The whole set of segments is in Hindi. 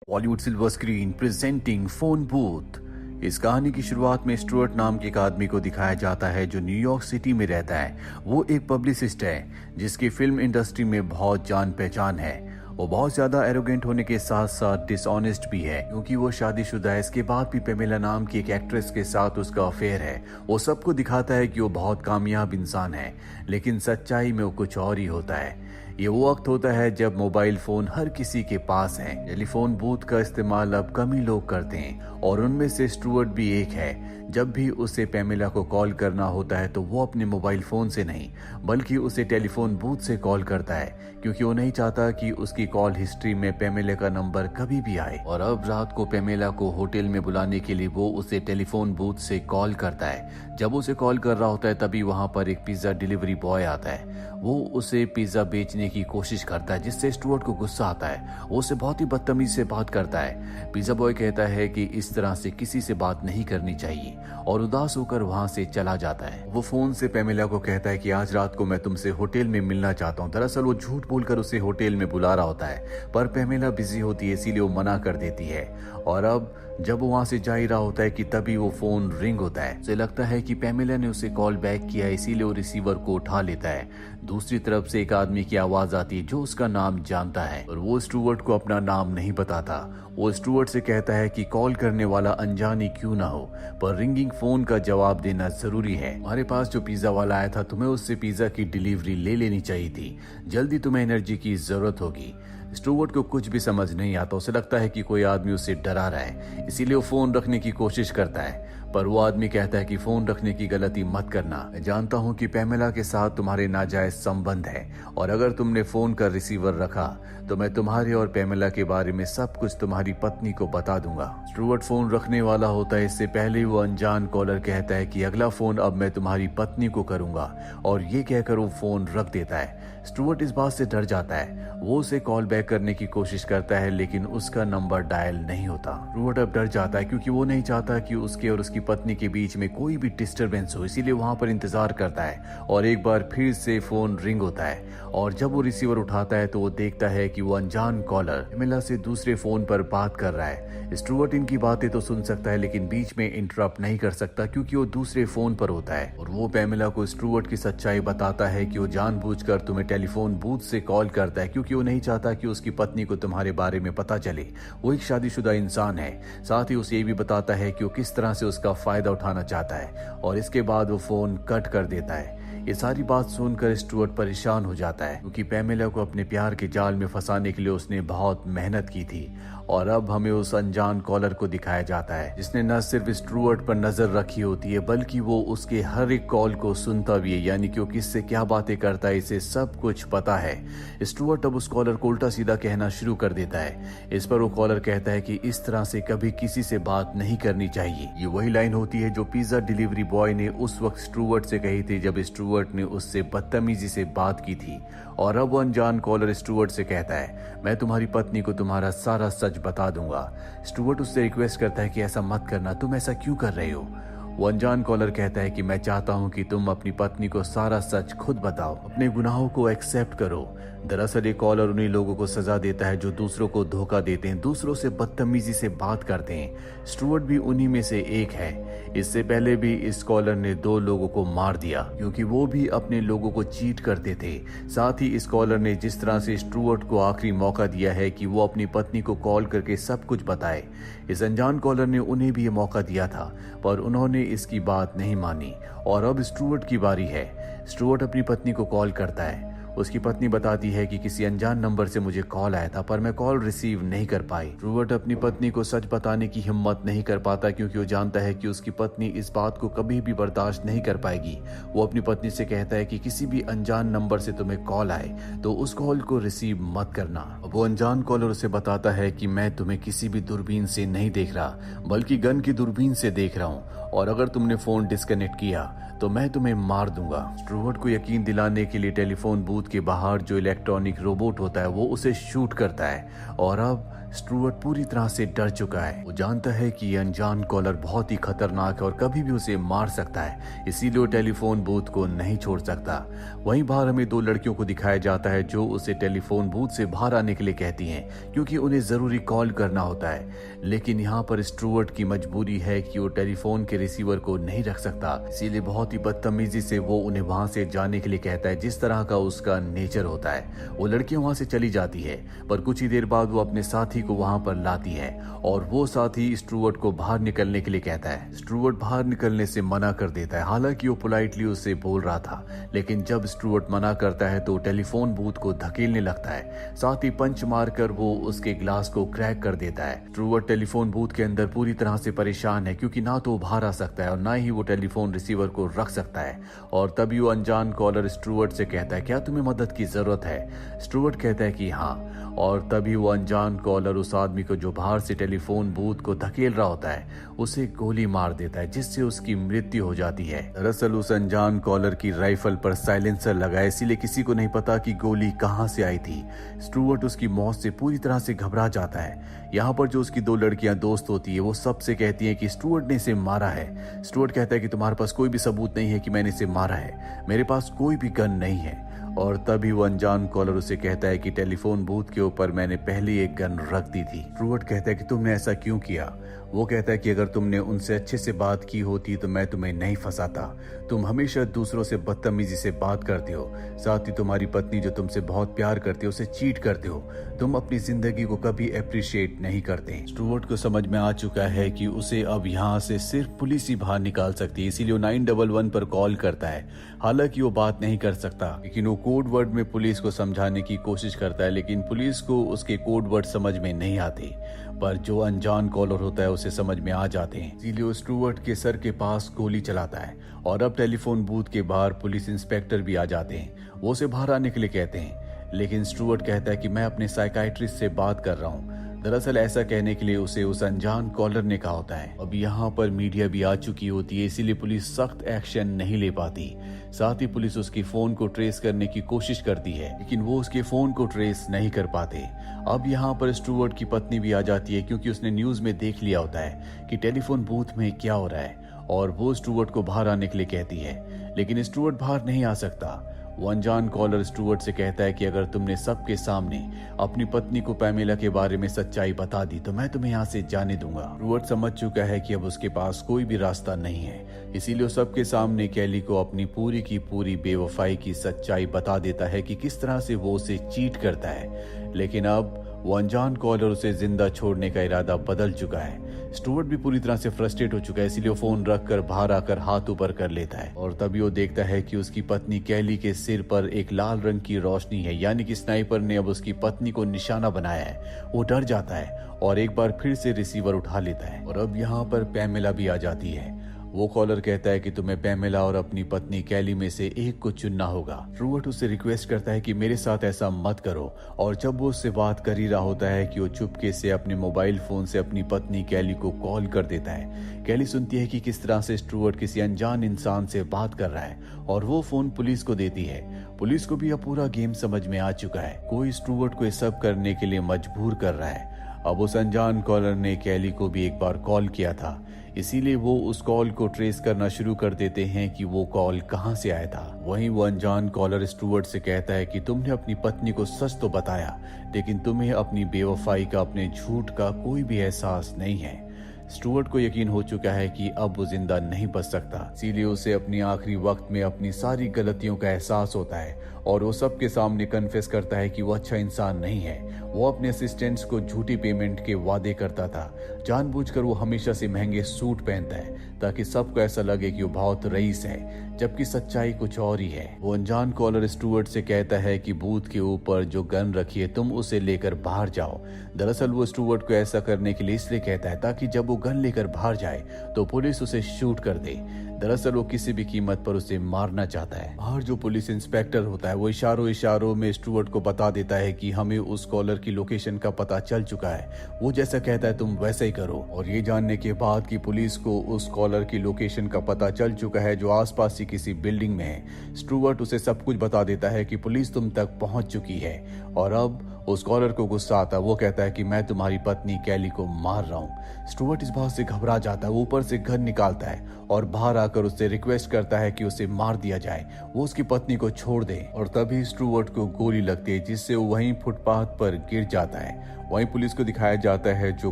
Bollywood silver screen presenting phone booth. इस कहानी की शुरुआत में स्टुअर्ट नाम के एक आदमी को दिखाया जाता है जो न्यूयॉर्क सिटी में रहता है। वो एक पब्लिसिस्ट है जिसकी फिल्म इंडस्ट्री में बहुत जान पहचान है। वो बहुत ज्यादा एरोगेंट होने के साथ साथ डिसऑनेस्ट भी है क्योंकि वो शादीशुदा है। इसके बाद भी पेमेला नाम की एक एक्ट्रेस के साथ उसका अफेयर है। वो सबको दिखाता है कि वो बहुत कामयाब इंसान है, लेकिन सच्चाई में वो कुछ और ही होता है। ये वो वक्त होता है जब मोबाइल फोन हर किसी के पास है। टेलीफोन बूथ का इस्तेमाल अब कम ही लोग करते हैं और उनमें से स्टुअर्ट भी एक है। जब भी उसे पेमेला को कॉल करना होता है तो वो अपने मोबाइल फोन से नहीं बल्कि उसे टेलीफोन बूथ से कॉल करता है क्योंकि वो नहीं चाहता कि उसकी कॉल हिस्ट्री में पेमेला का नंबर कभी भी आए। और अब रात को पेमेला को होटल में बुलाने के लिए वो उसे टेलीफोन बूथ से कॉल करता है। जब उसे कॉल कर रहा होता है तभी वहां पर एक पिज्जा डिलीवरी बॉय आता है। वो उसे पिज्जा बेचने की कोशिश करता है जिससे स्टुअर्ट को गुस्सा आता है। वो उसे बहुत ही बदतमीजी से बात करता है। पिज्जा बॉय कहता है कि इस तरह से किसी से बात नहीं करनी चाहिए और उदास होकर वहां से चला जाता है। वो फोन से पेमेला को कहता है कि आज रात को मैं तुमसे होटल में मिलना चाहता हूँ। दरअसल वो झूठ बोलकर उसे होटल में बुला रहा होता है पर पेमेला बिजी होती है इसीलिए वो मना कर देती है। और अब जब वो वहां से जा ही रहा होता है कि तभी वो फोन रिंग होता है। उसे लगता है कि पेमेला ने उसे कॉल बैक किया इसीलिए वो रिसीवर को उठा लेता है। दूसरी तरफ से एक आदमी की आवाज आती है जो उसका नाम जानता है और वो स्टुअर्ट को अपना नाम नहीं बताता। वो स्टुअर्ट से कहता है कि कॉल करने वाला अनजान ही क्यों ना हो पर रिंगिंग फोन का जवाब देना जरूरी है। हमारे पास जो पिज्जा वाला आया था तुम्हें उससे पिज्जा की डिलीवरी ले लेनी चाहिए थी। जल्दी तुम्हें एनर्जी की जरूरत होगी। स्टुअर्ट को कुछ भी समझ नहीं आता। उसे लगता है कि कोई आदमी उसे डरा रहा है इसीलिए वो फोन रखने की कोशिश करता है पर वो आदमी कहता है कि फोन रखने की गलती मत करना। मैं जानता हूँ कि पेमेला के साथ तुम्हारे नाजायज संबंध है और अगर तुमने फोन का रिसीवर रखा तो मैं तुम्हारे और पेमेला के बारे में सब कुछ तुम्हारी पत्नी को बता दूंगा। स्टुअर्ट फोन रखने वाला होता है। इससे पहले वो अनजान कॉलर कहता है कि अगला फोन अब मैं तुम्हारी पत्नी को करूंगा और ये कहकर वो फोन रख देता है। स्टुअर्ट इस बात से डर जाता है। वो उसे कॉल बैक करने की कोशिश करता है लेकिन उसका नंबर डायल नहीं होता। स्टुअर्ट अब डर जाता है क्योंकि वो नहीं चाहता कि उसके और उसकी पत्नी के बीच में कोई भी डिस्टरबेंस हो, इसीलिए वहां पर इंतजार करता है। और एक बार फिर से फोन रिंग होता है और जब वो रिसीवर उठाता है तो वो देखता है कि वो अनजान कॉलर पेमेला से दूसरे फोन पर बात कर रहा है। स्टुअर्ट इनकी बातें तो सुन सकता है लेकिन बीच में इंटरप्ट नहीं कर सकता क्योंकि वो दूसरे फोन पर होता है। और वो पेमेला को स्टुअर्ट की सच्चाई बताता है कि वो जानबूझकर तुम्हें टेलीफोन बूथ से कॉल करता है क्योंकि वो नहीं चाहता कि उसकी पत्नी को तुम्हारे बारे में पता चले। वो एक शादीशुदा इंसान है। साथ ही उसे ये भी बताता है कि वो किस तरह से उसका फायदा उठाना चाहता है और इसके बाद वो फोन कट कर देता है। ये सारी बात सुनकर स्टुअर्ट परेशान हो जाता है क्योंकि पेमेला को अपने प्यार के जाल में फंसाने के लिए उसने बहुत मेहनत की थी। और अब हमें उस अनजान कॉलर को दिखाया जाता है जिसने न सिर्फ स्टुअर्ट पर नजर रखी होती है बल्कि वो उसके हर एक कॉल को सुनता भी है, यानी कि वो किससे क्या बातें करता है इसे सब कुछ पता है। स्टुअर्ट अब उस कॉलर को उल्टा सीधा कहना शुरू कर देता है। इस पर वो कॉलर कहता है कि इस तरह से कभी किसी से बात नहीं करनी चाहिए। ये वही लाइन होती है जो पिज्जा डिलीवरी बॉय ने उस वक्त स्टुअर्ट से कही थी जब स्टुअर्ट ने उससे बदतमीजी से बात की थी। और अब वो अनजान कॉलर स्टुअर्ट से कहता है मैं तुम्हारी पत्नी को तुम्हारा सारा सच बता दूंगा। स्टुअर्ट उससे रिक्वेस्ट करता है कि ऐसा मत करना, तुम ऐसा क्यों कर रहे हो। वो अनजान कॉलर कहता है कि मैं चाहता हूं कि तुम अपनी पत्नी को सारा सच खुद बताओ, अपने गुनाहों को एक्सेप्ट करो। दरअसल ये कॉलर उन्हीं लोगों को सजा देता है जो दूसरों को धोखा देते हैं, दूसरों से बदतमीजी से बात करते हैं। स्टुअर्ट भी उन्हीं में से एक है। इससे पहले भी इस कॉलर ने 2 लोगों को मार दिया क्योंकि वो भी अपने लोगों को चीट करते थे। साथ ही इस कॉलर ने जिस तरह से स्टुअर्ट को आखिरी मौका दिया है कि वो अपनी पत्नी को कॉल करके सब कुछ बताए, इस अनजान कॉलर ने उन्हें भी ये मौका दिया था पर उन्होंने इसकी बात नहीं मानी। और अब स्टुअर्ट की बारी है। स्टुअर्ट अपनी पत्नी को कॉल करता है। उसकी पत्नी बताती है कि किसी अनजान नंबर से मुझे कॉल आया था पर मैं कॉल रिसीव नहीं कर पाई। स्टुअर्ट अपनी पत्नी को सच बताने की हिम्मत नहीं कर पाता क्योंकि वो जानता है कि उसकी पत्नी इस बात को कभी भी बर्दाश्त नहीं कर पाएगी। वो अपनी पत्नी से कहता है कि किसी भी अनजान नंबर से तुम्हें कॉल आए तो उस कॉल को रिसीव मत करना। वो अनजान कॉलर उसे बताता है कि मैं तुम्हें किसी भी दूरबीन से नहीं देख रहा बल्कि गन की दूरबीन से देख रहा हूँ और अगर तुमने फोन डिस्कनेक्ट किया तो मैं तुम्हें मार दूंगा। स्टुअर्ट को यकीन दिलाने के लिए टेलीफोन बूथ के बाहर जो इलेक्ट्रॉनिक रोबोट होता है वो उसे शूट करता है। और अब स्टुअर्ट पूरी तरह से डर चुका है। वो जानता है कि ये अनजान कॉलर बहुत ही खतरनाक है और कभी भी उसे मार सकता है, इसीलिए वो टेलीफोन बूथ को नहीं छोड़ सकता। वहीं बाहर हमें दो लड़कियों को दिखाया जाता है जो उसे टेलीफोन बूथ से बाहर आने के लिए कहती हैं, क्योंकि उन्हें जरूरी कॉल करना होता है। लेकिन यहाँ पर स्टुअर्ट की मजबूरी है कि वो टेलीफोन के रिसीवर को नहीं रख सकता, इसीलिए बहुत ही बदतमीजी से वो उन्हें वहां से जाने के लिए कहता है, जिस तरह का उसका नेचर होता है। वो लड़कियां वहां से चली जाती है, पर कुछ ही देर बाद वो अपने साथी को वहां पर लाती है और वो साथी स्टुअर्ट को बाहर निकलने के लिए कहता है। स्टुअर्ट बाहर निकलने से मना कर देता है, हालांकि वो पोलाइटली उसे बोल रहा था, लेकिन जब स्टुअर्ट मना करता है तो टेलीफोन बूथ को धकेलने लगता है, साथ ही पंच मारकर वो उसके ग्लास को क्रैक कर देता है। स्टुअर्ट टेलीफोन बूथ के अंदर पूरी तरह से परेशान है, क्योंकि ना तो बाहर आ सकता है और ना ही वो टेलीफोन रिसीवर को रख सकता है। और तभी वो अनजान कॉलर स्टुअर्ट से कहता है, क्या तुम्हें मदद की जरूरत है? स्टुअर्ट कहता है कि हाँ, और तभी वो अनजान कॉलर उस आदमी को जो बाहर से टेलीफोन बूथ को धकेल रहा होता है उसे गोली मार देता है, जिससे उसकी मृत्यु हो जाती है। दरअसल उस अनजान कॉलर की राइफल पर साइलेंसर लगा है, इसीलिए किसी को नहीं पता कि गोली कहां से आई थी। स्टुअर्ट उसकी मौत से पूरी तरह से घबरा जाता है। यहाँ पर जो उसकी दो लड़कियां दोस्त होती है वो सबसे कहती है कि स्टुअर्ट ने इसे मारा है। स्टुअर्ट कहता है कि तुम्हारे पास कोई भी सबूत नहीं है कि मैंने इसे मारा है, मेरे पास कोई भी गन नहीं है। और तभी वो अनजान कॉलर उसे कहता है कि टेलीफोन बूथ के ऊपर मैंने पहले एक गन रख दी थी। स्टुअर्ट कहता है कि तुमने ऐसा क्यों किया? वो कहता है कि अगर तुमने उनसे अच्छे से बात की होती तो मैं तुम्हें नहीं फंसाता। तुम हमेशा दूसरों से बदतमीजी से बात करते हो, साथ ही तुम्हारी पत्नी जो तुमसे बहुत प्यार करती है उसे चीट करते हो। तुम अपनी जिंदगी को कभी अप्रिशिएट नहीं करते। स्टुअर्ट को समझ में आ चुका है कि उसे अब यहाँ से सिर्फ पुलिस ही बाहर निकाल सकती है, इसीलिए वो 911 पर कॉल करता है। हालांकि वो बात नहीं कर सकता, लेकिन वो कोड वर्ड में पुलिस को समझाने की कोशिश करता है, लेकिन पुलिस को उसके कोड वर्ड समझ में नहीं आते। पर जो अनजान कॉलर होता है उसे समझ में आ जाते हैं, इसीलिए वो स्टुअर्ट के सर के पास गोली चलाता है। और अब टेलीफोन बूथ के बाहर पुलिस इंस्पेक्टर भी आ जाते हैं, वो उसे बाहर आने के लिए कहते हैं, लेकिन स्टुअर्ट कहता है कि मैं अपने साइकाइट्रिस्ट से बात कर रहा हूँ। दरअसल ऐसा कहने के लिए उसे उस अनजान कॉलर ने कहा होता है। अब यहाँ पर मीडिया भी आ चुकी होती है, इसीलिए पुलिस सख्त एक्शन नहीं ले पाती। साथ ही पुलिस उसके फोन को ट्रेस करने की कोशिश करती है, लेकिन वो उसके फोन को ट्रेस नहीं कर पाते। अब यहाँ पर स्टुअर्ट की पत्नी भी आ जाती है, क्योंकि उसने न्यूज में देख लिया होता है कि टेलीफोन बूथ में क्या हो रहा है, और वो स्टुअर्ट को बाहर आने के लिए कहती है, लेकिन स्टुअर्ट बाहर नहीं आ सकता। वो अनजान कॉलर स्टुअर्ट से कहता है कि अगर तुमने सबके सामने अपनी पत्नी को पैमेला के बारे में सच्चाई बता दी तो मैं तुम्हें यहाँ से जाने दूंगा। स्टुअर्ट समझ चुका है कि अब उसके पास कोई भी रास्ता नहीं है, इसीलिए वो सबके सामने कैली को अपनी पूरी की पूरी बेवफाई की सच्चाई बता देता है कि किस तरह से वो उसे चीट करता है। लेकिन अब वो अनजान कॉलर उसे जिंदा छोड़ने का इरादा बदल चुका है। स्टुअर्ट भी पूरी तरह से फ्रस्ट्रेट हो चुका है, इसीलिए वो फोन रखकर बाहर आकर हाथ ऊपर कर लेता है। और तभी वो देखता है कि उसकी पत्नी कैली के सिर पर एक लाल रंग की रोशनी है, यानी कि स्नाइपर ने अब उसकी पत्नी को निशाना बनाया है। वो डर जाता है और एक बार फिर से रिसीवर उठा लेता है। और अब यहाँ पर पैमेला भी आ जाती है। वो कॉलर कहता है कि तुम्हें पैमेला और अपनी पत्नी कैली में से एक को चुनना होगा। स्टुअर्ट उससे रिक्वेस्ट करता है कि मेरे साथ ऐसा मत करो। और जब वो उससे बात कर ही रहा होता है कि वो चुपके से अपने मोबाइल फोन से अपनी पत्नी कैली को कॉल कर देता है। कैली सुनती है कि किस तरह से स्टुअर्ट किसी अनजान इंसान से बात कर रहा है, और वो फोन पुलिस को देती है। पुलिस को भी अब पूरा गेम समझ में आ चुका है, कोई स्टुअर्ट को ये सब करने के लिए मजबूर कर रहा है। अब उस अनजान कॉलर ने कैली को भी एक बार कॉल किया था, इसीलिए वो उस कॉल को ट्रेस करना शुरू कर देते हैं कि वो कॉल कहां से आया था। वहीं वो अनजान कॉलर स्टुअर्ट से कहता है कि तुमने अपनी पत्नी को सच तो बताया, लेकिन तुम्हें अपनी बेवफाई का, अपने झूठ का कोई भी एहसास नहीं है। स्टुअर्ट को यकीन हो चुका है कि अब वो जिंदा नहीं बच सकता, इसीलिए उसे अपनी आखिरी वक्त में अपनी सारी गलतियों का एहसास होता है और वो सबके सामने कन्फेस करता है कि वो अच्छा इंसान नहीं है। वो अपने असिस्टेंट्स को झूठी पेमेंट के वादे करता था, जानबूझकर वो हमेशा से महंगे सूट पहनता है ताकि सबको ऐसा लगे कि वो बहुत रईस है, जबकि सच्चाई कुछ और ही है। वो अनजान कॉलर स्टुअर्ट से कहता है कि बूथ के ऊपर जो गन रखी है तुम उसे लेकर बाहर जाओ। दरअसल वो स्टुअर्ट को ऐसा करने के लिए इसलिए कहता है ताकि जब वो गन लेकर बाहर जाए तो पुलिस उसे शूट कर दे। दरअसल वो किसी भी कीमत पर उसे मारना चाहता है। बाहर जो पुलिस इंस्पेक्टर होता है वो इशारों में स्टुअर्ट को बता देता है कि हमें उस कॉलर की लोकेशन का पता चल चुका है, वो जैसा कहता है तुम वैसा ही करो। और ये जानने के बाद कि पुलिस को उस कॉलर की लोकेशन का पता चल चुका है जो आसपास ही किसी बिल्डिंग में है, स्टुअर्ट उसे सब कुछ बता देता है कि पुलिस तुम तक पहुंच चुकी है और अब उस कॉलर को गुस्सा आता है। वो कहता है कि मैं तुम्हारी पत्नी कैली को मार रहा हूँ। स्टुअर्ट इस बात से घबरा जाता है। वो ऊपर से गन निकालता है और बाहर आकर उससे रिक्वेस्ट करता है कि उसे मार दिया जाए, वो उसकी पत्नी को छोड़ दे। और तभी स्टुअर्ट को गोली लगती है, जिससे वो वहीं फुटपाथ पर गिर जाता है। वहीं पुलिस को दिखाया जाता है, जो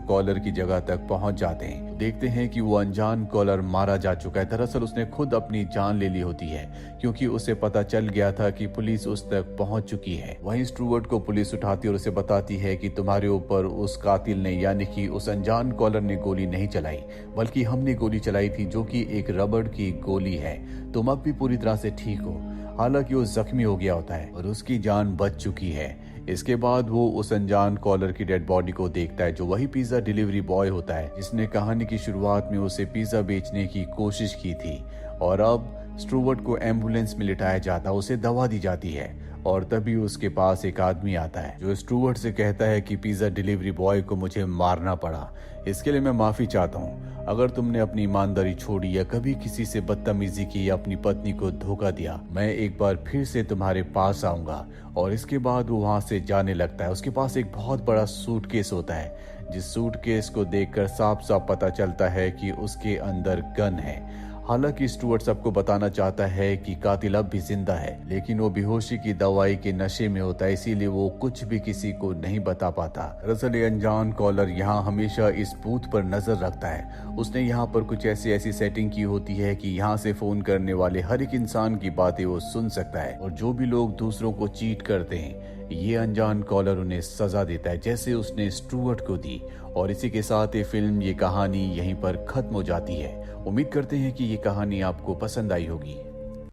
कॉलर की जगह तक पहुंच जाते हैं। देखते हैं कि वो अनजान कॉलर मारा जा चुका है। दरअसल उसने खुद अपनी जान ले ली होती है, क्योंकि उसे पता चल गया था कि पुलिस उस तक पहुंच चुकी है। वहीं स्टुअर्ट को पुलिस उठाती और उसे बताती है कि तुम्हारे ऊपर उस कातिल ने, यानी कि उस अनजान कॉलर ने गोली नहीं चलाई, बल्कि हमने गोली चलाई थी, जो कि एक रबड़ की गोली है। तुम अब भी पूरी तरह से ठीक हो। हालांकि वो जख्मी हो गया होता है और उसकी जान बच चुकी है। इसके बाद वो उस अनजान कॉलर की डेड बॉडी को देखता है, जो वही पिज्जा डिलीवरी बॉय होता है जिसने कहानी की शुरुआत में उसे पिज्जा बेचने की कोशिश की थी। और अब स्टुअर्ट को एम्बुलेंस में लिटाया जाता है, उसे दवा दी जाती है। और तभी उसके पास एक आदमी आता है, जो स्टुअर्ट से कहता है कि पिज्जा डिलीवरी बॉय को मुझे मारना पड़ा, इसके लिए मैं माफी चाहता हूँ। अगर तुमने अपनी ईमानदारी छोड़ी या कभी किसी से बदतमीजी की या अपनी पत्नी को धोखा दिया, मैं एक बार फिर से तुम्हारे पास आऊंगा। और इसके बाद वो वहां से जाने लगता है। उसके पास एक बहुत बड़ा सूटकेस होता है, जिस सूटकेस को देखकर साफ साफ पता चलता है कि उसके अंदर गन है। हालांकि स्टुअर्ट सबको बताना चाहता है कि कातिल अब भी जिंदा है, लेकिन वो बेहोशी की दवाई के नशे में होता है, इसीलिए वो कुछ भी किसी को नहीं बता पाता। दरअसल ये अनजान कॉलर यहाँ हमेशा इस बूथ पर नजर रखता है। उसने यहाँ पर कुछ ऐसी सेटिंग की होती है कि यहाँ से फोन करने वाले हर एक इंसान की बातें वो सुन सकता है, और जो भी लोग दूसरों को चीट करते हैं, ये अनजान कॉलर उन्हें सजा देता है, जैसे उसने स्टुअर्ट को दी। और इसी के साथ ये फिल्म, ये कहानी यहीं पर खत्म हो जाती है। उम्मीद करते हैं कि ये कहानी आपको पसंद आई होगी।